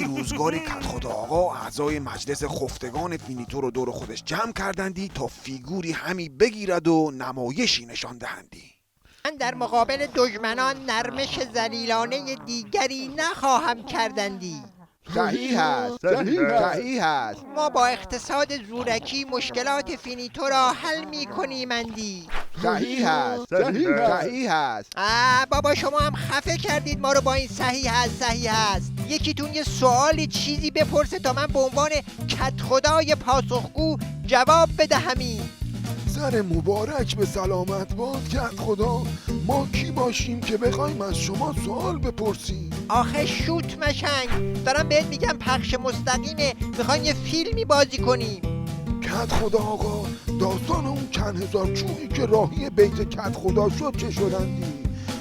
روزی روزگاری کدخدا آقا اعضای مجلس خفتگان فینیتو رو دور خودش جمع کردندی تا فیگوری همی بگیرد و نمایشی نشان دهندی. من در مقابل دشمنان نرمش ذلیلانه دیگری نخواهم کردندی. صحیح است، صحیح است. ما با اقتصاد زورکی مشکلات فینیتو را حل می کنیمندی. صحیح است، صحیح است. بابا شما هم خفه کردید ما رو با این صحیح است. یکیتون یه سوالی چیزی بپرسه تا من به عنوان کدخدای پاسخگو جواب بدهمی. سر مبارک به سلامت باد کدخدا. ما کی باشیم که بخوایم از شما سوال بپرسیم؟ آخه شوت مشنگ، دارم بهت میگم پخش مستقیمه، میخوایم یه فیلمی بازی کنیم. کدخدا آقا، داستان اون چند هزار چوبی که راهی بیت کدخدا شد چه شدندی؟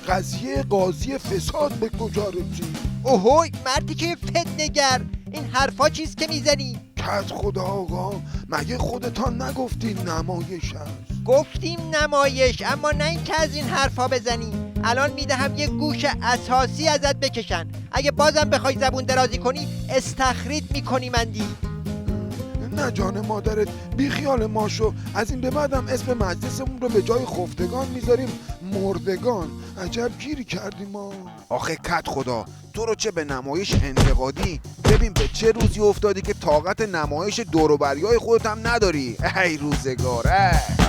قضیه قاضی فساد به کجا رسید؟ اوهوی مردی که فتنه‌گر، این حرفا چیست که میزنی؟ کدخدا آقا، مگه خودتان نگفتین نمایش است؟ گفتیم نمایش، اما نه این که از این حرفا بزنی. الان میدهم یه گوش اساسی ازت بکشن، اگه بازم بخوای زبون درازی کنی استخریت میکنیمندی. نه جان مادرت، بی خیال ما شو. از این به بعدم اسم مجلسمون رو به جای خفتگان میذاریم مردگان. عجب گیری کردیم ما. آخه کدخدا تو رو چه به نمایش انتقادی، ببین به چه روزی افتادی که طاقت نمایش دوروبریای خودت هم نداری. ای روزگار ای.